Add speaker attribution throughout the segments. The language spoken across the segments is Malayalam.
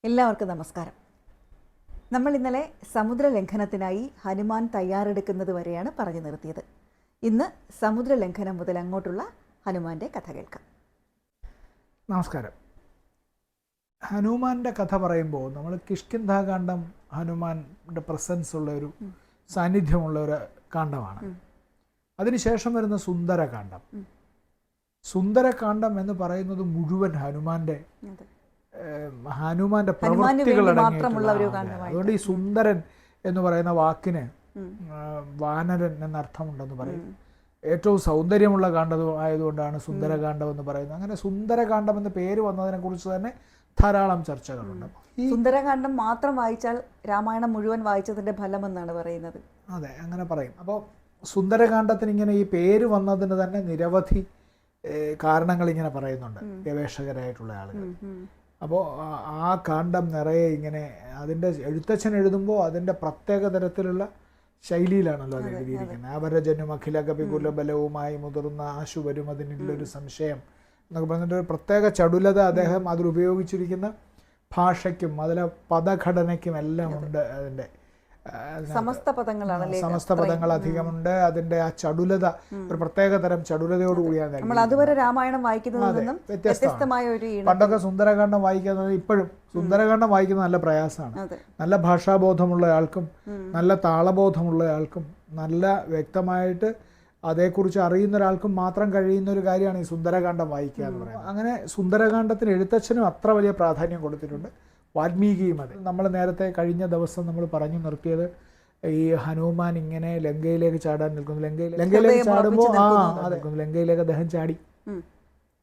Speaker 1: എല്ലാവർക്കും നമസ്കാരം. നമ്മൾ ഇന്നലെ സമുദ്രലംഘനത്തിനായി ഹനുമാൻ തയ്യാറെടുക്കുന്നത് വരെയാണ് പറഞ്ഞു നിർത്തിയത്. ഇന്ന് സമുദ്രലംഘനം മുതൽ അങ്ങോട്ടുള്ള ഹനുമാന്റെ കഥ കേൾക്കാം.
Speaker 2: നമസ്കാരം. ഹനുമാന്റെ കഥ പറയുമ്പോൾ നമ്മൾ കിഷ്കിന്ധാകാന്ഡം ഹനുമാന്റെ പ്രസൻസ് ഉള്ള ഒരു സാന്നിധ്യമുള്ള ഒരു കാണ്ഡമാണ്. അതിനുശേഷം വരുന്ന സുന്ദരകാന്ഡം. സുന്ദരകാന്ഡം എന്ന് പറയുന്നത് മുഴുവൻ ഹനുമാന്റെ പ്രവൃത്തികൾ അടങ്ങിയിട്ടുള്ള. അതുകൊണ്ട് ഈ സുന്ദരൻ എന്ന് പറയുന്ന വാക്കിന് വാനരൻ എന്നർത്ഥമുണ്ടെന്ന് പറയും. ഏറ്റവും സൗന്ദര്യമുള്ള കാണ്ഡം ആയതുകൊണ്ടാണ് സുന്ദരകാന്ഡം എന്ന് പറയുന്നത്. അങ്ങനെ സുന്ദരകാന്ഡം എന്ന പേര് വന്നതിനെ കുറിച്ച് തന്നെ ധാരാളം ചർച്ചകളുണ്ട്.
Speaker 1: ഈ സുന്ദരകാന്ഡം മാത്രം വായിച്ചാൽ രാമായണം മുഴുവൻ വായിച്ചതിന്റെ ഫലമെന്നാണ് പറയുന്നത്.
Speaker 2: അതെ, അങ്ങനെ പറയും. അപ്പോൾ സുന്ദരകാന്ഡത്തിന് ഇങ്ങനെ ഈ പേര് വന്നതിന് തന്നെ നിരവധി കാരണങ്ങൾ ഇങ്ങനെ പറയുന്നുണ്ട് ഗവേഷകരായിട്ടുള്ള ആളുകൾ. അപ്പോൾ ആ കാണ്ഡം നിറയെ ഇങ്ങനെ അതിൻ്റെ എഴുത്തച്ഛൻ എഴുതുമ്പോൾ അതിൻ്റെ പ്രത്യേക തരത്തിലുള്ള ശൈലിയിലാണല്ലോ അത് എഴുതിയിരിക്കുന്നത്. അവരജനും അഖില കപികുലബലവുമായി മുതിർന്ന ആശു വരും അതിനുള്ളൊരു സംശയം എന്നൊക്കെ പറഞ്ഞിട്ട് ഒരു പ്രത്യേക ചടുലത അദ്ദേഹം അതിൽ ഉപയോഗിച്ചിരിക്കുന്ന ഭാഷയ്ക്കും അതിലെ പദഘടനയ്ക്കും എല്ലാം ഉണ്ട്. അതിൻ്റെ
Speaker 1: സമസ്ത
Speaker 2: പദങ്ങൾ അധികമുണ്ട്. അതിന്റെ ആ ചടുലത ഒരു പ്രത്യേക തരം ചടുലതയോടുകൂടിയാണ്.
Speaker 1: നമ്മൾ അതുവരെ രാമായണം വായിക്കുന്നതിൽ വ്യത്യസ്തമായ ഒരു
Speaker 2: പണ്ടൊക്കെ സുന്ദരകാന്ഡം വായിക്കുന്നത്, ഇപ്പോഴും സുന്ദരകാന്ഡം വായിക്കുന്നത് നല്ല പ്രയാസമാണ്. നല്ല ഭാഷാബോധമുള്ള ആൾക്കും നല്ല താളബോധമുള്ള ആൾക്കും നല്ല വ്യക്തമായിട്ട് അതേക്കുറിച്ച് അറിയുന്ന ഒരാൾക്കും മാത്രം കഴിയുന്ന ഒരു കാര്യമാണ് ഈ സുന്ദരകാന്ഡം വായിക്കുക എന്ന് പറയുന്നത്. അങ്ങനെ സുന്ദരകാന്ഡത്തിന് എഴുത്തച്ഛനും അത്ര വലിയ പ്രാധാന്യം കൊടുത്തിട്ടുണ്ട്, വാൽമീകിയും. അത് നമ്മൾ നേരത്തെ കഴിഞ്ഞ ദിവസം നമ്മൾ പറഞ്ഞു നിർത്തിയത് ഈ ഹനുമാൻ ഇങ്ങനെ ലങ്കയിലേക്ക് ചാടാൻ നിൽക്കുന്നു. ലങ്കയിലേക്ക് ചാടുമ്പോൾ ലങ്കയിലേക്ക് അദ്ദേഹം ചാടി.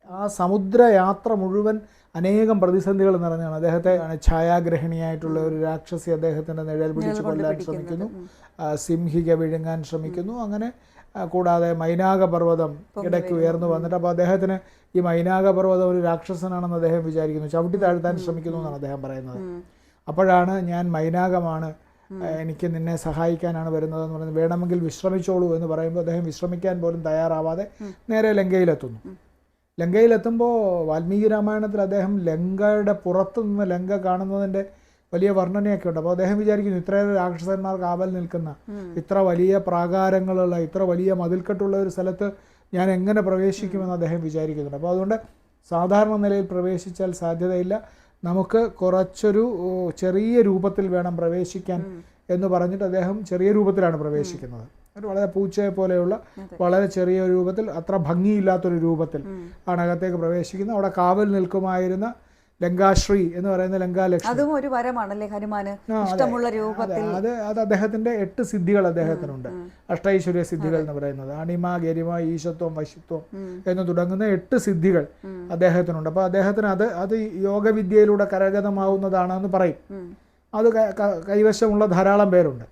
Speaker 2: ആ സമുദ്രയാത്ര മുഴുവൻ അനേകം പ്രതിസന്ധികൾ നിറഞ്ഞാണ്. അദ്ദേഹത്തെ ഛായാഗ്രഹിണിയായിട്ടുള്ള ഒരു രാക്ഷസി അദ്ദേഹത്തിൻ്റെ നിഴൽ പിടിച്ച് കൊല്ലാൻ ശ്രമിക്കുന്നു, സിംഹിക വിഴുങ്ങാൻ ശ്രമിക്കുന്നു. അങ്ങനെ കൂടാതെ മൈനാകപർവ്വതം ഇടയ്ക്ക് ഉയർന്നു വന്നിട്ട്, അപ്പോൾ അദ്ദേഹത്തിന് ഈ മൈനാകപർവ്വതം ഒരു രാക്ഷസനാണെന്ന് അദ്ദേഹം വിചാരിക്കുന്നു, ചവിട്ടി താഴ്ത്താൻ ശ്രമിക്കുന്നു എന്നാണ് അദ്ദേഹം പറയുന്നത്. അപ്പോഴാണ് ഞാൻ മൈനാകമാണ്, എനിക്ക് നിന്നെ സഹായിക്കാനാണ് വരുന്നതെന്ന് പറയുന്നത്, വേണമെങ്കിൽ വിശ്രമിച്ചോളൂ എന്ന് പറയുമ്പോൾ അദ്ദേഹം വിശ്രമിക്കാൻ പോലും തയ്യാറാവാതെ നേരെ ലങ്കയിലെത്തുന്നു. ലങ്കയിലെത്തുമ്പോൾ വാൽമീകി രാമായണത്തിൽ അദ്ദേഹം ലങ്കയുടെ പുറത്തു നിന്ന് ലങ്ക കാണുന്നതിൻ്റെ വലിയ വർണ്ണനയൊക്കെ ഉണ്ട്. അപ്പോൾ അദ്ദേഹം വിചാരിക്കുന്നു, ഇത്രയേറെ രാക്ഷസന്മാർ കാവൽ നിൽക്കുന്ന, ഇത്ര വലിയ പ്രാകാരങ്ങളുള്ള, ഇത്ര വലിയ മതിൽക്കെട്ടുള്ള ഒരു സ്ഥലത്ത് ഞാൻ എങ്ങനെ പ്രവേശിക്കുമെന്ന് അദ്ദേഹം വിചാരിക്കുന്നുണ്ട്. അപ്പോൾ അതുകൊണ്ട് സാധാരണ നിലയിൽ പ്രവേശിച്ചാൽ സാധ്യതയില്ല, നമുക്ക് കുറച്ചൊരു ചെറിയ രൂപത്തിൽ വേണം പ്രവേശിക്കാൻ എന്ന് പറഞ്ഞിട്ട് അദ്ദേഹം ചെറിയ രൂപത്തിലാണ് പ്രവേശിക്കുന്നത്. ഒരു വളരെ പൂച്ചയെ പോലെയുള്ള വളരെ ചെറിയ രൂപത്തിൽ, അത്ര ഭംഗിയില്ലാത്തൊരു രൂപത്തിൽ ആണ് അകത്തേക്ക് പ്രവേശിക്കുന്നത്. അവിടെ കാവൽ നിൽക്കുമായിരുന്ന ലങ്കാശ്രീ എന്ന് പറയുന്ന ലങ്കാലക്ഷ്മി,
Speaker 1: അതും ഒരു വരമാണല്ലേ ഹനുമാന് ഇഷ്ടമുള്ള രൂപത്തിൽ.
Speaker 2: അത് അദ്ദേഹത്തിന്റെ 8 സിദ്ധികൾ അദ്ദേഹത്തിനുണ്ട്. അഷ്ടൈശ്വര്യ സിദ്ധികൾ എന്ന് പറയുന്നത് അണിമ, ഗരിമ, ഈശത്വം, വശിത്വം എന്ന് തുടങ്ങുന്ന 8 സിദ്ധികൾ അദ്ദേഹത്തിനുണ്ട്. അപ്പോൾ അദ്ദേഹത്തിന് അത് യോഗവിദ്യയിലൂടെ കരഗതമാവുന്നതാണെന്ന് പറയും. അത് കൈവശമുള്ള ധാരാളം പേരുണ്ട്.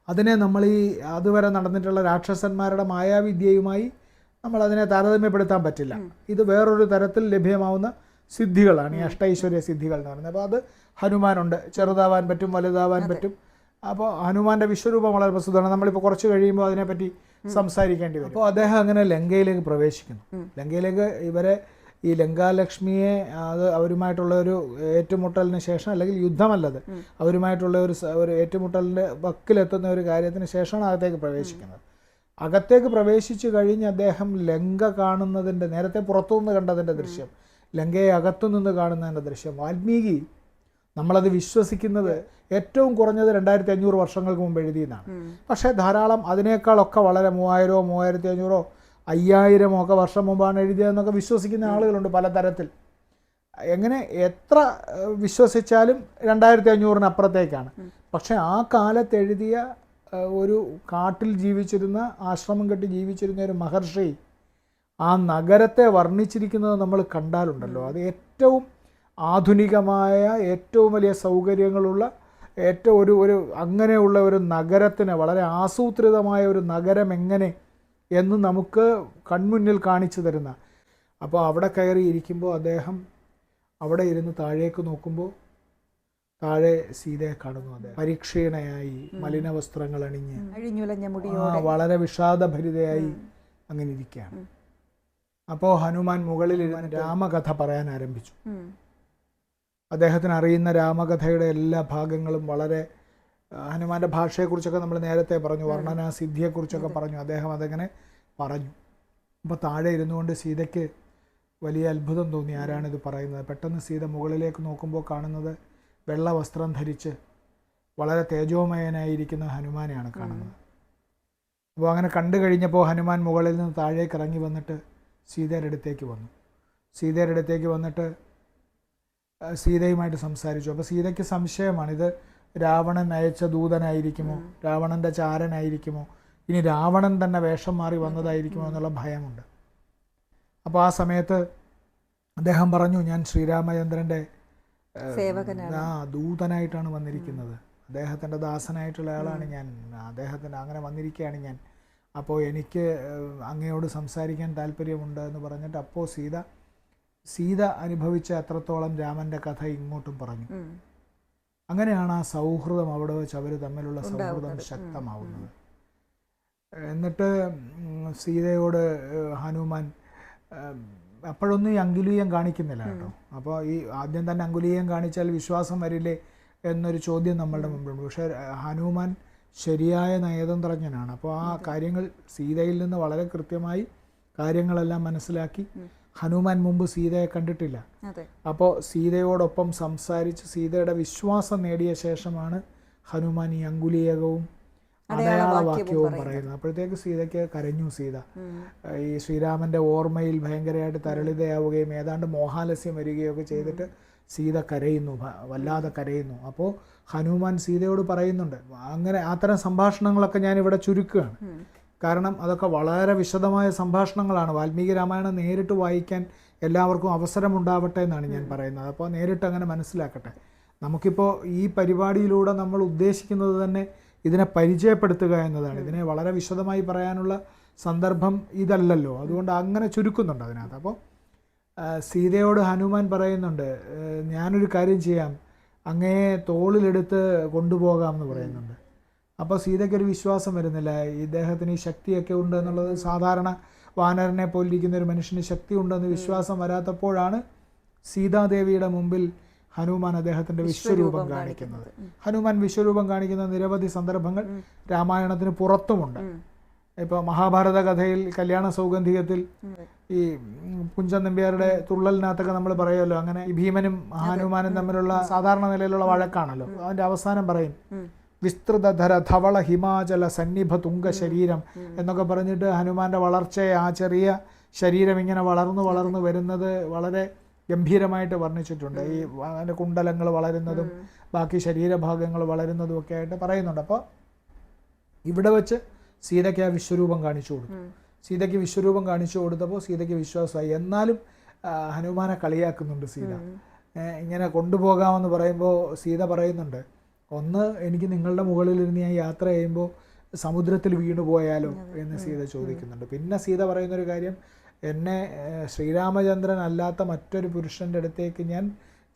Speaker 2: അതിനെ നമ്മൾ ഈ അതുവരെ നടന്നിട്ടുള്ള രാക്ഷസന്മാരുടെ മായാവിദ്യയുമായി നമ്മൾ അതിനെ താരതമ്യപ്പെടുത്താൻ പറ്റില്ല. ഇത് വേറൊരു തരത്തിൽ ലഭ്യമാവുന്ന സിദ്ധികളാണ് ഈ അഷ്ടൈശ്വര്യ സിദ്ധികൾ എന്ന് പറയുന്നത്. അപ്പോൾ അത് ഹനുമാനുണ്ട്. ചെറുതാവാൻ പറ്റും, വലുതാവാൻ പറ്റും. അപ്പോൾ ഹനുമാന്റെ വിശ്വരൂപം വളരെ പ്രസിദ്ധമാണ്. നമ്മളിപ്പോൾ കുറച്ച് കഴിയുമ്പോൾ അതിനെപ്പറ്റി സംസാരിക്കേണ്ടി വരും. അപ്പോൾ അദ്ദേഹം അങ്ങനെ ലങ്കയിലേക്ക് പ്രവേശിക്കുന്നു. ലങ്കയിലേക്ക് ഇവരെ ഈ ലങ്കാലക്ഷ്മിയെ അവരുമായിട്ടുള്ള ഒരു ഏറ്റുമുട്ടലിന് ശേഷം, അല്ലെങ്കിൽ യുദ്ധമല്ലത്, അവരുമായിട്ടുള്ള ഒരു ഏറ്റുമുട്ടലിൻ്റെ വക്കിലെത്തുന്ന ഒരു കാര്യത്തിന് ശേഷമാണ് അകത്തേക്ക് പ്രവേശിക്കുന്നത്. അകത്തേക്ക് പ്രവേശിച്ചു കഴിഞ്ഞ് അദ്ദേഹം ലങ്ക കാണുന്നതിൻ്റെ, നേരത്തെ പുറത്തുനിന്ന് കണ്ടതിൻ്റെ ദൃശ്യം, ലങ്കയെ അകത്തുനിന്ന് കാണുന്നതിൻ്റെ ദൃശ്യം, വാൽമീകി നമ്മളത് വിശ്വസിക്കുന്നത് ഏറ്റവും കുറഞ്ഞത് 2500 വർഷങ്ങൾക്ക് മുമ്പ് എഴുതിയെന്നാണ്. പക്ഷേ ധാരാളം അതിനേക്കാളൊക്കെ വളരെ 3000, 3500, 5000 ഒക്കെ വർഷം മുമ്പാണ് എഴുതിയതെന്നൊക്കെ വിശ്വസിക്കുന്ന ആളുകളുണ്ട് പലതരത്തിൽ. എങ്ങനെ എത്ര വിശ്വസിച്ചാലും 2500-ന് അപ്പുറത്തേക്കാണ്. പക്ഷേ ആ കാലത്ത് എഴുതിയ ഒരു കാട്ടിൽ ജീവിച്ചിരുന്ന, ആശ്രമം കെട്ടി ജീവിച്ചിരുന്ന ഒരു മഹർഷി ആ നഗരത്തെ വർണ്ണിച്ചിരിക്കുന്നത് നമ്മൾ കണ്ടാലുണ്ടല്ലോ, അത് ഏറ്റവും ആധുനികമായ, ഏറ്റവും വലിയ സൗകര്യങ്ങളുള്ള, ഏറ്റവും ഒരു അങ്ങനെയുള്ള ഒരു നഗരത്തിന്, വളരെ ആസൂത്രിതമായ ഒരു നഗരം എങ്ങനെ എന്ന് നമുക്ക് കൺമുന്നിൽ കാണിച്ചു തരുന്ന. അപ്പോൾ അവിടെ കയറി ഇരിക്കുമ്പോൾ അദ്ദേഹം അവിടെ ഇരുന്ന് താഴേക്ക് നോക്കുമ്പോൾ താഴെ സീതയെ കാണുന്നു. അദ്ദേഹം പരിക്ഷീണയായി, മലിന വസ്ത്രങ്ങൾ അണിഞ്ഞ്, വളരെ വിഷാദഭരിതയായി അങ്ങനെ ഇരിക്കുകയാണ്. അപ്പോൾ ഹനുമാൻ മുകളിൽ രാമകഥ പറയാൻ ആരംഭിച്ചു. അദ്ദേഹത്തിന് അറിയുന്ന രാമകഥയുടെ എല്ലാ ഭാഗങ്ങളും വളരെ ഹനുമാന്റെ ഭാഷയെക്കുറിച്ചൊക്കെ നമ്മൾ നേരത്തെ പറഞ്ഞു, വർണ്ണന സിദ്ധിയെക്കുറിച്ചൊക്കെ പറഞ്ഞു. അദ്ദേഹം അതങ്ങനെ പറഞ്ഞു. അപ്പോൾ താഴെ ഇരുന്നുകൊണ്ട് സീതയ്ക്ക് വലിയ അത്ഭുതം തോന്നി, ആരാണിത് പറയുന്നത്. പെട്ടെന്ന് സീത മുകളിലേക്ക് നോക്കുമ്പോൾ കാണുന്നത് വെള്ള വസ്ത്രം ധരിച്ച് വളരെ തേജോമയനായിരിക്കുന്ന ഹനുമാനെയാണ് കാണുന്നത്. അപ്പോൾ അങ്ങനെ കണ്ടു കഴിഞ്ഞപ്പോൾ ഹനുമാൻ മുകളിൽ നിന്ന് താഴേക്ക് ഇറങ്ങി വന്നിട്ട് സീതയുടെ അടുത്തേക്ക് വന്നു. സീതയുടെ അടുത്തേക്ക് വന്നിട്ട് സീതയുമായിട്ട് സംസാരിച്ചു. അപ്പോൾ സീതയ്ക്ക് സംശയമാണ്, ഇത് രാവണൻ അയച്ച ദൂതനായിരിക്കുമോ, രാവണൻ്റെ ചാരനായിരിക്കുമോ, ഇനി രാവണൻ തന്നെ വേഷം മാറി വന്നതായിരിക്കുമോ എന്നുള്ള ഭയമുണ്ട്. അപ്പോൾ ആ സമയത്ത് അദ്ദേഹം പറഞ്ഞു, ഞാൻ ശ്രീരാമചന്ദ്രൻ്റെ ദൂതനായിട്ടാണ് വന്നിരിക്കുന്നത്, അദ്ദേഹത്തിൻ്റെ ദാസനായിട്ടുള്ള ആളാണ് ഞാൻ, അദ്ദേഹത്തിൻ്റെ അങ്ങനെ വന്നിരിക്കുകയാണ് ഞാൻ. അപ്പോൾ എനിക്ക് അങ്ങയോട് സംസാരിക്കാൻ താല്പര്യമുണ്ട് എന്ന് പറഞ്ഞിട്ട് അപ്പോൾ സീത അനുഭവിച്ച അത്രത്തോളം രാമൻ്റെ കഥ ഇങ്ങോട്ടും പറഞ്ഞു. അങ്ങനെയാണ് ആ സൗഹൃദം അവിടെ വെച്ച് അവർ തമ്മിലുള്ള സൗഹൃദം ശക്തമാവുന്നത്. എന്നിട്ട് സീതയോട് ഹനുമാൻ അപ്പോഴൊന്നും ഈ അങ്കുലീയം കാണിക്കുന്നില്ല കേട്ടോ. അപ്പോൾ ഈ ആദ്യം തന്നെ അങ്കുലീയം കാണിച്ചാൽ വിശ്വാസം വരില്ലേ എന്നൊരു ചോദ്യം നമ്മളുടെ മുമ്പിലുണ്ട്. പക്ഷേ ഹനുമാൻ ശരിയായ നയതന്ത്രജ്ഞനാണ്. അപ്പോൾ ആ കാര്യങ്ങൾ സീതയിൽ നിന്ന് വളരെ കൃത്യമായി കാര്യങ്ങളെല്ലാം മനസ്സിലാക്കി. ഹനുമാൻ മുമ്പ് സീതയെ കണ്ടിട്ടില്ല. അപ്പോൾ സീതയോടൊപ്പം സംസാരിച്ച് സീതയുടെ വിശ്വാസം നേടിയ ശേഷമാണ് ഹനുമാൻ ഈ അങ്കുലീയകവും അടയാളവാക്യവും പറയുന്നത്. അപ്പോഴത്തേക്ക് സീതയ്ക്ക് കരഞ്ഞു. സീത ഈ ശ്രീരാമൻ്റെ ഓർമ്മയിൽ ഭയങ്കരമായിട്ട് തരളിതയാവുകയും ഏതാണ്ട് മോഹാലസ്യം വരികയൊക്കെ ചെയ്തിട്ട് സീത കരയുന്നു, വല്ലാതെ കരയുന്നു. അപ്പോൾ ഹനുമാൻ സീതയോട് പറയുന്നുണ്ട്. അങ്ങനെ അത്തരം സംഭാഷണങ്ങളൊക്കെ ഞാനിവിടെ ചുരുക്കുകയാണ്, കാരണം അതൊക്കെ വളരെ വിശദമായ സംഭാഷണങ്ങളാണ്. വാൽമീകി രാമായണം നേരിട്ട് വായിക്കാൻ എല്ലാവർക്കും അവസരമുണ്ടാവട്ടെ എന്നാണ് ഞാൻ പറയുന്നത്. അപ്പോൾ നേരിട്ട് അങ്ങനെ മനസ്സിലാക്കട്ടെ. നമുക്കിപ്പോൾ ഈ പരിപാടിയിലൂടെ നമ്മൾ ഉദ്ദേശിക്കുന്നത് തന്നെ ഇതിനെ പരിചയപ്പെടുത്തുക എന്നതാണ്. ഇതിനെ വളരെ വിശദമായി പറയാനുള്ള സന്ദർഭം ഇതല്ലല്ലോ, അതുകൊണ്ട് അങ്ങനെ ചുരുക്കുന്നുണ്ട് അതിനകത്ത്. അപ്പോൾ സീതയോട് ഹനുമാൻ പറയുന്നുണ്ട്, ഞാനൊരു കാര്യം ചെയ്യാം, അങ്ങയെ തോളിലെടുത്ത് കൊണ്ടുപോകാം എന്ന് പറയുന്നുണ്ട്. അപ്പോൾ സീതയ്ക്കൊരു വിശ്വാസം വരുന്നില്ല, ഇദ്ദേഹത്തിന് ഈ ശക്തിയൊക്കെ ഉണ്ട് എന്നുള്ളത്. സാധാരണ വാനരനെ പോലിരിക്കുന്ന ഒരു മനുഷ്യന് ശക്തി ഉണ്ടെന്ന് വിശ്വാസം വരാത്തപ്പോഴാണ് സീതാദേവിയുടെ മുമ്പിൽ ഹനുമാൻ അദ്ദേഹത്തിൻ്റെ വിശ്വരൂപം കാണിക്കുന്നത്. ഹനുമാൻ വിശ്വരൂപം കാണിക്കുന്ന നിരവധി സന്ദർഭങ്ങൾ രാമായണത്തിന് പുറത്തുമുണ്ട്. ഇപ്പോൾ മഹാഭാരത കഥയിൽ കല്യാണ സൗഗന്ധികത്തിൽ ഈ കുഞ്ചൻ നമ്പ്യാരുടെ തുള്ളലിനകത്തൊക്കെ നമ്മൾ പറയുമല്ലോ, അങ്ങനെ ഈ ഭീമനും ഹനുമാനും തമ്മിലുള്ള സാധാരണ നിലയിലുള്ള വഴക്കാണല്ലോ. അതിൻ്റെ അവസാനം പറയും, വിസ്തൃതധര ധവള ഹിമാചല സന്നിഭ തുങ്ക ശരീരം എന്നൊക്കെ പറഞ്ഞിട്ട് ഹനുമാന്റെ വളർച്ചയെ, ആ ചെറിയ ശരീരം ഇങ്ങനെ വളർന്നു വരുന്നത് വളരെ ഗംഭീരമായിട്ട് വർണ്ണിച്ചിട്ടുണ്ട്. ഈ അതിൻ്റെ കുണ്ടലങ്ങൾ വളരുന്നതും ബാക്കി ശരീരഭാഗങ്ങൾ വളരുന്നതും ഒക്കെ ആയിട്ട് പറയുന്നുണ്ട്. അപ്പോൾ ഇവിടെ വെച്ച് സീതയ്ക്ക് ആ വിശ്വരൂപം കാണിച്ചു കൊടുത്തു. സീതയ്ക്ക് വിശ്വരൂപം കാണിച്ചു കൊടുത്തപ്പോൾ സീതയ്ക്ക് വിശ്വാസമായി. എന്നാലും ഹനുമാനെ കളിയാക്കുന്നുണ്ട് സീത. ഇങ്ങനെ കൊണ്ടുപോകാമെന്ന് പറയുമ്പോൾ സീത പറയുന്നുണ്ട്, ഒന്ന്, എനിക്ക് നിങ്ങളുടെ മുകളിലിരുന്ന് ഞാൻ യാത്ര ചെയ്യുമ്പോൾ സമുദ്രത്തിൽ വീണു പോയാലോ എന്ന് സീത ചോദിക്കുന്നുണ്ട്. പിന്നെ സീത പറയുന്നൊരു കാര്യം, എന്നെ ശ്രീരാമചന്ദ്രൻ അല്ലാത്ത മറ്റൊരു പുരുഷൻ്റെ അടുത്തേക്ക് ഞാൻ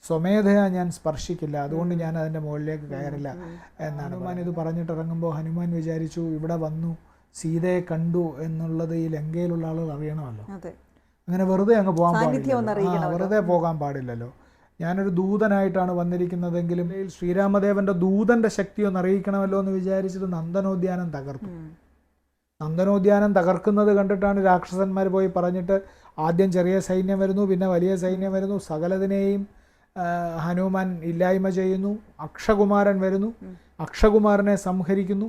Speaker 2: സ്വമേധയാ ഞാൻ സ്പർശിക്കില്ല, അതുകൊണ്ട് ഞാൻ അതിൻ്റെ മുകളിലേക്ക് കയറില്ല എന്നാണ്. ഹനുമാൻ ഇത് പറഞ്ഞിട്ടിറങ്ങുമ്പോൾ ഹനുമാൻ വിചാരിച്ചു, ഇവിടെ വന്നു സീതയെ കണ്ടു എന്നുള്ളത് ഈ ലങ്കയിലുള്ള ആളുകൾ അറിയണമല്ലോ, അങ്ങനെ വെറുതെ അങ്ങ് പോകാൻ പാടില്ല, വെറുതെ പോകാൻ പാടില്ലല്ലോ. ഞാനൊരു ദൂതനായിട്ടാണ് വന്നിരിക്കുന്നതെങ്കിലും ശ്രീരാമദേവന്റെ ദൂതന്റെ ശക്തി ഒന്ന് അറിയിക്കണമല്ലോ എന്ന് വിചാരിച്ചിട്ട് നന്ദനോദ്യാനം തകർത്തു. നന്ദനോദ്യാനം തകർക്കുന്നത് കണ്ടിട്ടാണ് രാക്ഷസന്മാർ പോയി പറഞ്ഞിട്ട്, ആദ്യം ചെറിയ സൈന്യം വരുന്നു, പിന്നെ വലിയ സൈന്യം വരുന്നു, സകലതിനെയും ഹനുമാൻ ഇല്ലായ്മ ചെയ്യുന്നു. അക്ഷകുമാരൻ വരുന്നു, അക്ഷകുമാരനെ സംഹരിക്കുന്നു.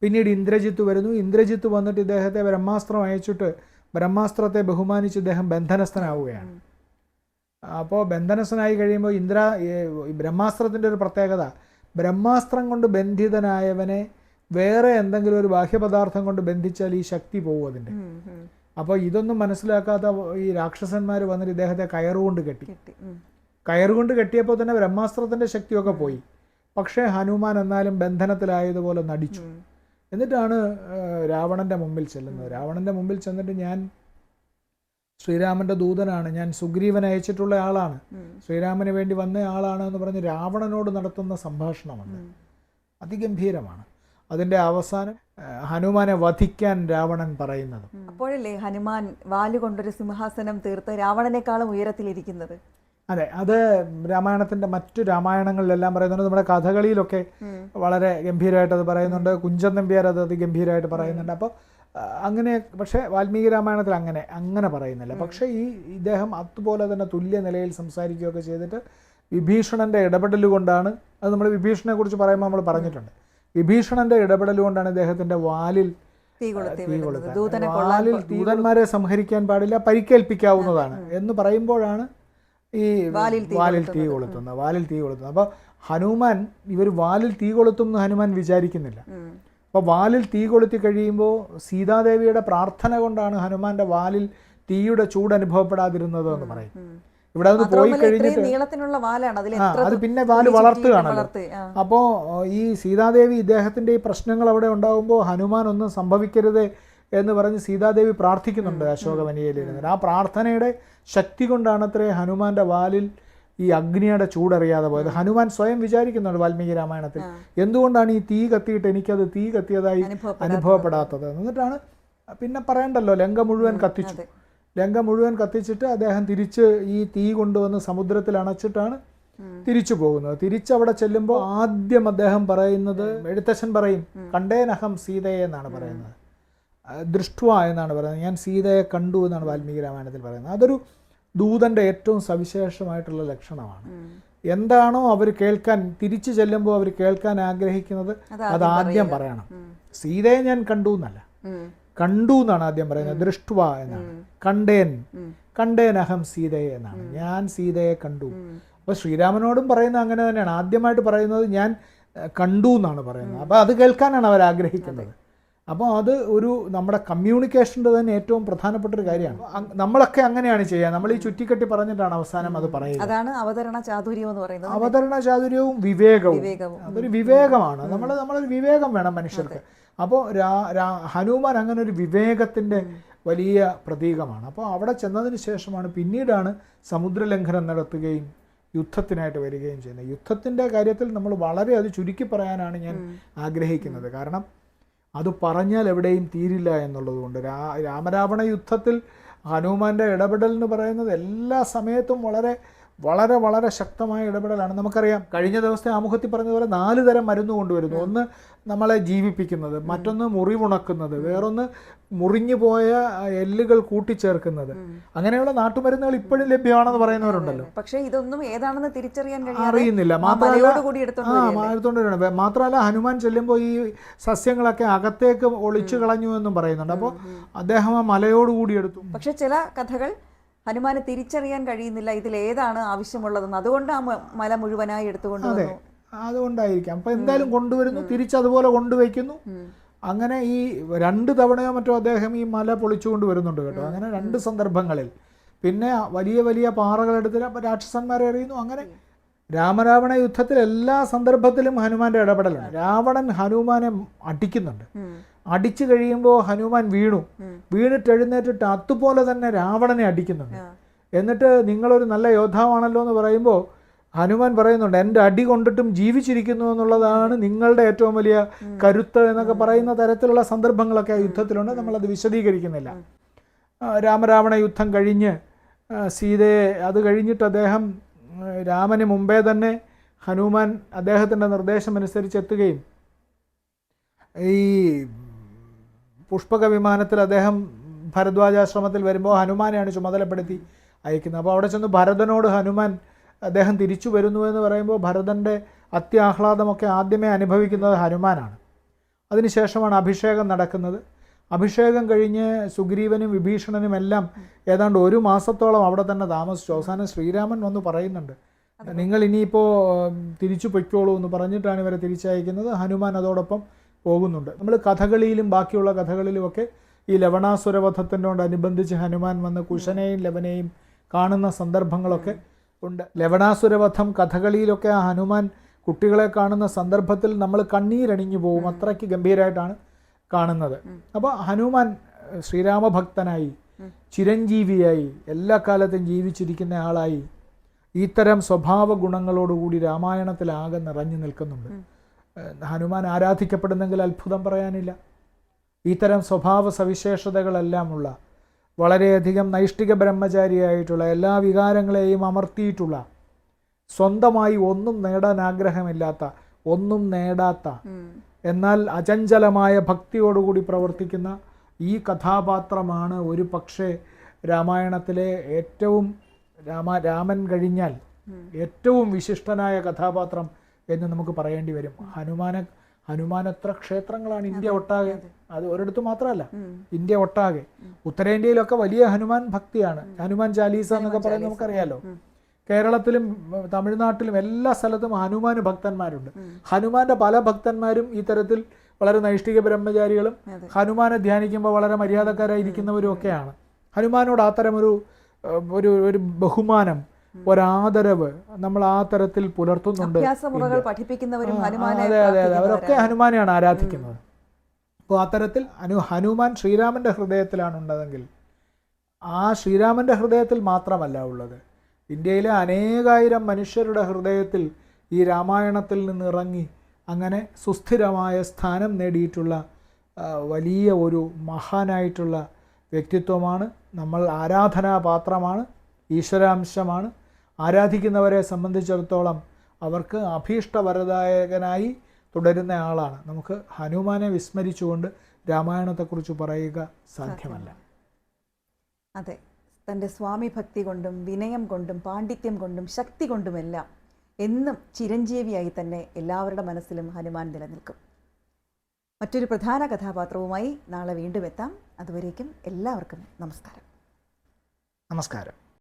Speaker 2: പിന്നീട് ഇന്ദ്രജിത്ത് വരുന്നു. ഇന്ദ്രജിത്ത് വന്നിട്ട് ഇദ്ദേഹത്തെ ബ്രഹ്മാസ്ത്രം അയച്ചിട്ട് ബ്രഹ്മാസ്ത്രത്തെ ബഹുമാനിച്ച് ഇദ്ദേഹം ബന്ധനസ്ഥനാവുകയാണ്. അപ്പോൾ ബന്ധനസ്ഥനായി കഴിയുമ്പോൾ ബ്രഹ്മാസ്ത്രത്തിൻ്റെ ഒരു പ്രത്യേകത, ബ്രഹ്മാസ്ത്രം കൊണ്ട് ബന്ധിതനായവനെ വേറെ എന്തെങ്കിലും ഒരു ബാഹ്യപദാർത്ഥം കൊണ്ട് ബന്ധിച്ചാൽ ഈ ശക്തി പോകും അതിൻ്റെ. അപ്പോൾ ഇതൊന്നും മനസ്സിലാക്കാത്ത ഈ രാക്ഷസന്മാർ വന്നിട്ട് ഇദ്ദേഹത്തെ കയറുകൊണ്ട് കെട്ടി. കയറുകൊണ്ട് കെട്ടിയപ്പോൾ തന്നെ ബ്രഹ്മാസ്ത്രത്തിൻ്റെ ശക്തിയൊക്കെ പോയി. പക്ഷേ ഹനുമാൻ എന്നാലും ബന്ധനത്തിലായതുപോലെ നടിച്ചു. എന്നിട്ടാണ് രാവണൻ്റെ മുമ്പിൽ ചെല്ലുന്നത്. രാവണൻ്റെ മുമ്പിൽ ചെന്നിട്ട്, ഞാൻ ശ്രീരാമൻ്റെ ദൂതനാണ്, ഞാൻ സുഗ്രീവൻ അയച്ചിട്ടുള്ള ആളാണ്, ശ്രീരാമന് വേണ്ടി വന്ന ആളാണ് എന്ന് പറഞ്ഞ് രാവണനോട് നടത്തുന്ന സംഭാഷണമുണ്ട്. അതിഗംഭീരമാണ്. അതിൻ്റെ അവസാനം ഹനുമാനെ വധിക്കാൻ രാവണൻ പറയുന്നത്.
Speaker 1: അപ്പോഴല്ലേ ഹനുമാൻ വാലുകൊണ്ടൊരു സിംഹാസനം തീർത്ത് രാവണനേക്കാളും ഉയരത്തിലിരിക്കുന്നത്?
Speaker 2: അതെ, അത് രാമായണത്തിൻ്റെ മറ്റു രാമായണങ്ങളിലെല്ലാം പറയുന്നുണ്ട്. നമ്മുടെ കഥകളിയിലൊക്കെ വളരെ ഗംഭീരമായിട്ട് അത് പറയുന്നുണ്ട്. കുഞ്ചൻ നമ്പ്യാർ അത് ഗംഭീരമായിട്ട് പറയുന്നുണ്ട്. അപ്പോൾ അങ്ങനെ, പക്ഷേ വാൽമീകി രാമായണത്തിൽ അങ്ങനെ പറയുന്നില്ല. പക്ഷേ ഇദ്ദേഹം അതുപോലെ തന്നെ തുല്യ നിലയിൽ സംസാരിക്കുകയൊക്കെ ചെയ്തിട്ട് വിഭീഷണൻ്റെ ഇടപെടൽ കൊണ്ടാണ്, അത് നമ്മൾ വിഭീഷണനെ കുറിച്ച് പറയുമ്പോൾ നമ്മൾ പറഞ്ഞിട്ടുണ്ട്, വിഭീഷണൻ്റെ ഇടപെടൽ കൊണ്ടാണ് ഇദ്ദേഹത്തിൻ്റെ വാലിൽ തീ കൊളുത്താൻ. വാലിൽ ദൂതന്മാരെ സംഹരിക്കാൻ പാടില്ല, പരിക്കേൽപ്പിക്കാവുന്നതാണ് എന്ന് പറയുമ്പോഴാണ് ഈ വാലിൽ തീ കൊളുത്തുന്നത്. അപ്പോൾ ഹനുമാൻ ഇവർ വാലിൽ തീ കൊളുത്തും എന്ന് ഹനുമാൻ വിചാരിക്കുന്നില്ല. അപ്പോൾ വാലിൽ തീ കൊളുത്തി കഴിയുമ്പോൾ സീതാദേവിയുടെ പ്രാർത്ഥന കൊണ്ടാണ് ഹനുമാന്റെ വാലിൽ തീയുടെ ചൂട് അനുഭവപ്പെടാതിരുന്നത് എന്ന് പറയും. ഇവിടെ അത് പോയി കഴിഞ്ഞിട്ട് അത് പിന്നെ വാല് വളർത്തുകയാണല്ലോ. അപ്പോൾ ഈ സീതാദേവി ഇദ്ദേഹത്തിന്റെ ഈ പ്രശ്നങ്ങൾ അവിടെ ഉണ്ടാകുമ്പോൾ ഹനുമാൻ ഒന്നും സംഭവിക്കരുത് എന്ന് പറഞ്ഞ് സീതാദേവി പ്രാർത്ഥിക്കുന്നുണ്ട് അശോകവനികയിലിരുന്ന്. ആ പ്രാർത്ഥനയുടെ ശക്തി കൊണ്ടാണ് അത്രേ ഹനുമാന്റെ വാലിൽ ഈ അഗ്നിയുടെ ചൂടറിയാതെ പോയത്. ഹനുമാൻ സ്വയം വിചാരിക്കുന്നുണ്ട് വാൽമീകി രാമായണത്തിൽ, എന്തുകൊണ്ടാണ് ഈ തീ കത്തിയിട്ട് എനിക്കത് തീ കത്തിയതായി അനുഭവപ്പെടാത്തത്. എന്നിട്ടാണ് പിന്നെ പറയണ്ടല്ലോ, ലങ്ക മുഴുവൻ കത്തിച്ചിട്ട് അദ്ദേഹം തിരിച്ച് ഈ തീ കൊണ്ടുവന്ന് സമുദ്രത്തിൽ അണച്ചിട്ടാണ് തിരിച്ചു പോകുന്നത്. തിരിച്ചവിടെ ചെല്ലുമ്പോൾ ആദ്യം അദ്ദേഹം പറയുന്നത്, എഴുത്തച്ഛൻ പറയും, കണ്ടേനഹം സീതയെ എന്നാണ് പറയുന്നത്, ദൃഷ്ട്വ എന്നാണ് പറയുന്നത്, ഞാൻ സീതയെ കണ്ടു എന്നാണ് വാൽമീകി രാമായണത്തിൽ പറയുന്നത്. അതൊരു ദൂതന്റെ ഏറ്റവും സവിശേഷമായിട്ടുള്ള ലക്ഷണമാണ്. എന്താണോ അവർ കേൾക്കാൻ, തിരിച്ചു ചെല്ലുമ്പോൾ അവർ കേൾക്കാൻ ആഗ്രഹിക്കുന്നത് അത് ആദ്യം പറയണം. സീതയെ ഞാൻ കണ്ടു എന്നല്ല, കണ്ടു എന്നാണ് ആദ്യം പറയുന്നത്, ദൃഷ്ട്വ എന്നാണ്. കണ്ടേനഹം സീതയെ എന്നാണ്, ഞാൻ സീതയെ കണ്ടു. അപ്പോൾ ശ്രീരാമനോടും പറയുന്നത് അങ്ങനെ തന്നെയാണ്. ആദ്യമായിട്ട് പറയുന്നത് ഞാൻ കണ്ടു എന്നാണ് പറയുന്നത്. അപ്പോൾ അത് കേൾക്കാനാണ് അവർ ആഗ്രഹിക്കുന്നത്. അപ്പോൾ അത് ഒരു നമ്മുടെ കമ്മ്യൂണിക്കേഷൻ്റെ തന്നെ ഏറ്റവും പ്രധാനപ്പെട്ട ഒരു കാര്യമാണ്. നമ്മളൊക്കെ അങ്ങനെയാണ് ചെയ്യുക. നമ്മൾ ഈ ചുറ്റിക്കെട്ടി പറഞ്ഞിട്ടാണ് അവസാനം അത് പറയുന്നത്.
Speaker 1: അതാണ് അവതരണ ചാതുര്യം എന്ന് പറയുന്നത്.
Speaker 2: അവതരണ ചാതുര്യവും വിവേകവും, അതൊരു വിവേകമാണ്. നമ്മളൊരു വിവേകം വേണം മനുഷ്യർക്ക്. അപ്പോൾ ഹനുമാൻ അങ്ങനെ ഒരു വിവേകത്തിൻ്റെ വലിയ പ്രതീകമാണ്. അപ്പോൾ അവിടെ ചെന്നതിന് ശേഷമാണ് പിന്നീടാണ് സമുദ്രലംഘനം നടത്തുകയും യുദ്ധത്തിനായിട്ട് വരികയും ചെയ്യുന്നത്. യുദ്ധത്തിൻ്റെ കാര്യത്തിൽ നമ്മൾ വളരെ അത് ചുരുക്കി പറയാനാണ് ഞാൻ ആഗ്രഹിക്കുന്നത്. കാരണം അത് പറഞ്ഞാൽ എവിടെയും തീരില്ല എന്നുള്ളതുകൊണ്ട്. രാമരാവണ യുദ്ധത്തിൽ ഹനുമാന്റെ ഇടപെടൽ എന്ന് പറയുന്നത് എല്ലാ സമയത്തും വളരെ വളരെ വളരെ ശക്തമായ ഇടപെടലാണ്. നമുക്കറിയാം, കഴിഞ്ഞ ദിവസത്തെ ആമുഖത്തിൽ പറഞ്ഞതുപോലെ 4 തരം മരുന്ന് കൊണ്ടുവരുന്നു. ഒന്ന് നമ്മളെ ജീവിപ്പിക്കുന്നത്, മറ്റൊന്ന് മുറിവുണക്കുന്നത്, വേറൊന്ന് മുറിഞ്ഞു പോയ എല്ലുകൾ കൂട്ടിച്ചേർക്കുന്നത്. അങ്ങനെയുള്ള നാട്ടുമരുന്നുകൾ ഇപ്പോഴും ലഭ്യമാണെന്ന് പറയുന്നവരുണ്ടല്ലോ.
Speaker 1: പക്ഷേ ഇതൊന്നും ഏതാണെന്ന് തിരിച്ചറിയാൻ
Speaker 2: അറിയുന്നില്ല. മാത്രമല്ല ഹനുമാൻ ചെല്ലുമ്പോൾ ഈ സസ്യങ്ങളൊക്കെ അകത്തേക്ക് ഒളിച്ചു കളഞ്ഞു എന്നും പറയുന്നുണ്ട്. അപ്പോൾ അദ്ദേഹം ആ മലയോടുകൂടി എടുത്തു.
Speaker 1: പക്ഷെ ചില കഥകൾ ഹനുമാന് തിരിച്ചറിയാൻ കഴിയുന്നില്ല ഇതിൽ ഏതാണ് ആവശ്യമുള്ളതെന്ന്. അതുകൊണ്ട് ആ മല മുഴുവനായി എടുത്തുകൊണ്ട്
Speaker 2: അതെ, അതുകൊണ്ടായിരിക്കാം. അപ്പൊ എന്തായാലും കൊണ്ടുവരുന്നു, തിരിച്ചതുപോലെ കൊണ്ടുവയ്ക്കുന്നു. അങ്ങനെ ഈ 2 തവണയോ മറ്റോ അദ്ദേഹം ഈ മല പൊളിച്ചുകൊണ്ട് വരുന്നുണ്ട് കേട്ടോ. അങ്ങനെ 2 സന്ദർഭങ്ങളിൽ. പിന്നെ വലിയ വലിയ പാറകളെടുത്ത് രാക്ഷസന്മാരെ എറിയുന്നു. അങ്ങനെ രാമരാവണ യുദ്ധത്തിൽ എല്ലാ സന്ദർഭത്തിലും ഹനുമാന്റെ ഇടപെടലുണ്ട്. രാവണൻ ഹനുമാനെ അടിക്കുന്നുണ്ട്. അടിച്ചു കഴിയുമ്പോൾ ഹനുമാൻ വീണിട്ട് എഴുന്നേറ്റിട്ട് അതുപോലെ തന്നെ രാവണനെ അടിക്കുന്നുണ്ട്. എന്നിട്ട് നിങ്ങളൊരു നല്ല യോദ്ധാവാണല്ലോ എന്ന് പറയുമ്പോൾ ഹനുമാൻ പറയുന്നുണ്ട്, എൻ്റെ അടി കൊണ്ടിട്ടും ജീവിച്ചിരിക്കുന്നു എന്നുള്ളതാണ് നിങ്ങളുടെ ഏറ്റവും വലിയ കരുത്ത് എന്നൊക്കെ പറയുന്ന തരത്തിലുള്ള സന്ദർഭങ്ങളൊക്കെ ആ യുദ്ധത്തിലുണ്ട്. നമ്മളത് വിശദീകരിക്കുന്നില്ല. രാമരാവണ യുദ്ധം കഴിഞ്ഞ് സീതയെ, അത് കഴിഞ്ഞിട്ട് അദ്ദേഹം രാമന് മുമ്പേ തന്നെ ഹനുമാൻ അദ്ദേഹത്തിൻ്റെ നിർദ്ദേശമനുസരിച്ച് എത്തുകയും ഈ പുഷ്പക വിമാനത്തിൽ അദ്ദേഹം ഭരദ്വാജാശ്രമത്തിൽ വരുമ്പോൾ ഹനുമാനെയാണ് ചുമതലപ്പെടുത്തി അയക്കുന്നത്. അപ്പോൾ അവിടെ ചെന്ന് ഭരതനോട് ഹനുമാൻ അദ്ദേഹം തിരിച്ചു വരുന്നു എന്ന് പറയുമ്പോൾ ഭരതൻ്റെ അത്യാഹ്ലാദമൊക്കെ ആദ്യമേ അനുഭവിക്കുന്നത് ഹനുമാനാണ്. അതിനുശേഷമാണ് അഭിഷേകം നടക്കുന്നത്. അഭിഷേകം കഴിഞ്ഞ് സുഗ്രീവനും വിഭീഷണനും എല്ലാം ഏതാണ്ട് 1 മാസത്തോളം അവിടെ തന്നെ താമസിച്ചു. അവസാനം ശ്രീരാമൻ വന്ന് പറയുന്നുണ്ട്, നിങ്ങൾ ഇനിയിപ്പോൾ തിരിച്ചു പൊയ്ക്കോളൂ എന്ന് പറഞ്ഞിട്ടാണ് ഇവരെ തിരിച്ചയക്കുന്നത്. ഹനുമാൻ അതോടൊപ്പം പോകുന്നുണ്ട്. നമ്മൾ കഥകളിയിലും ബാക്കിയുള്ള കഥകളിലുമൊക്കെ ഈ ലവണാസുരവധത്തിനോടനുബന്ധിച്ച് ഹനുമാൻ വന്ന് കുശനെയും ലവനെയും കാണുന്ന സന്ദർഭങ്ങളൊക്കെ ഉണ്ട്. ലവണാസുരവധം കഥകളിയിലൊക്കെ ആ ഹനുമാൻ കുട്ടികളെ കാണുന്ന സന്ദർഭത്തിൽ നമ്മൾ കണ്ണീരണിഞ്ഞു പോകും. അത്രയ്ക്ക് ഗംഭീരമായിട്ടാണ് കാണുന്നത്. അപ്പോൾ ഹനുമാൻ ശ്രീരാമഭക്തനായി, ചിരഞ്ജീവിയായി, എല്ലാ കാലത്തും ജീവിച്ചിരിക്കുന്ന ആളായി ഇത്തരം സ്വഭാവ ഗുണങ്ങളോടുകൂടി രാമായണത്തിലാകെ നിറഞ്ഞു നിൽക്കുന്നുണ്ട്. ഹനുമാൻ ആരാധിക്കപ്പെടുന്നെങ്കിൽ അത്ഭുതം പറയാനില്ല. ഇത്തരം സ്വഭാവ സവിശേഷതകളെല്ലാമുള്ള വളരെയധികം നൈഷ്ഠിക ബ്രഹ്മചാരിയായിട്ടുള്ള, എല്ലാ വികാരങ്ങളെയും അമർത്തിയിട്ടുള്ള, സ്വന്തമായി ഒന്നും നേടാൻ ആഗ്രഹമില്ലാത്ത, ഒന്നും നേടാത്ത, എന്നാൽ അചഞ്ചലമായ ഭക്തിയോടുകൂടി പ്രവർത്തിക്കുന്ന ഈ കഥാപാത്രമാണ് ഒരു പക്ഷേ രാമായണത്തിലെ ഏറ്റവും രാമൻ കഴിഞ്ഞാൽ ഏറ്റവും വിശിഷ്ടനായ കഥാപാത്രം എന്ന് നമുക്ക് പറയേണ്ടി വരും. ഹനുമാൻ എത്ര ക്ഷേത്രങ്ങളാണ് ഇന്ത്യ ഒട്ടാകെ, അത് ഒരിടത്ത് മാത്രമല്ല, ഇന്ത്യ ഒട്ടാകെ. ഉത്തരേന്ത്യയിലൊക്കെ വലിയ ഹനുമാൻ ഭക്തിയാണ്. ഹനുമാൻ ചാലീസ എന്നൊക്കെ പറയുന്നത് നമുക്കറിയാലോ. കേരളത്തിലും തമിഴ്നാട്ടിലും എല്ലാ സ്ഥലത്തും ഹനുമാൻ ഭക്തന്മാരുണ്ട്. ഹനുമാന്റെ പല ഭക്തന്മാരും ഈ തരത്തിൽ വളരെ നൈഷ്ഠിക ബ്രഹ്മചാരികളും ഹനുമാനെ ധ്യാനിക്കുമ്പോൾ വളരെ മര്യാദക്കാരായിരിക്കുന്നവരും ഒക്കെയാണ്. ഹനുമാനോട് അത്തരമൊരു ഒരു ബഹുമാനം, ഒരാദരവ് നമ്മൾ ആ തരത്തിൽ പുലർത്തുന്നുണ്ട്. അതെ, അവരൊക്കെ ഹനുമാനെയാണ് ആരാധിക്കുന്നത്. അപ്പോൾ അത്തരത്തിൽ ഹനുമാൻ ശ്രീരാമന്റെ ഹൃദയത്തിലാണ് ഉള്ളതെങ്കിൽ ആ ശ്രീരാമന്റെ ഹൃദയത്തിൽ മാത്രമല്ല ഉള്ളത്, ഇന്ത്യയിലെ അനേകായിരം മനുഷ്യരുടെ ഹൃദയത്തിൽ ഈ രാമായണത്തിൽ നിന്നിറങ്ങി അങ്ങനെ സുസ്ഥിരമായ സ്ഥാനം നേടിയിട്ടുള്ള വലിയ ഒരു മഹാനായിട്ടുള്ള വ്യക്തിത്വമാണ്. നമ്മൾ ആരാധനാപാത്രമാണ്, ഈശ്വരാംശമാണ്. ആരാധിക്കുന്നവരെ സംബന്ധിച്ചിടത്തോളം അവർക്ക് അഭീഷ്ടവരദായകനായി തുടരുന്ന ആളാണ്. നമുക്ക് ഹനുമാനെ വിസ്മരിച്ചുകൊണ്ട് രാമായണത്തെക്കുറിച്ച് പറയുക സാധ്യമല്ല.
Speaker 1: അതെ, തൻ്റെ സ്വാമി ഭക്തി കൊണ്ടും വിനയം കൊണ്ടും പാണ്ഡിത്യം കൊണ്ടും ശക്തി കൊണ്ടുമെല്ലാം എന്നും ചിരഞ്ജീവിയായി തന്നെ എല്ലാവരുടെ മനസ്സിലും ഹനുമാൻ നിലനിൽക്കും. മറ്റൊരു പ്രധാന കഥാപാത്രവുമായി നാളെ വീണ്ടും എത്താം. അതുവരേക്കും എല്ലാവർക്കും നമസ്കാരം.
Speaker 2: നമസ്കാരം.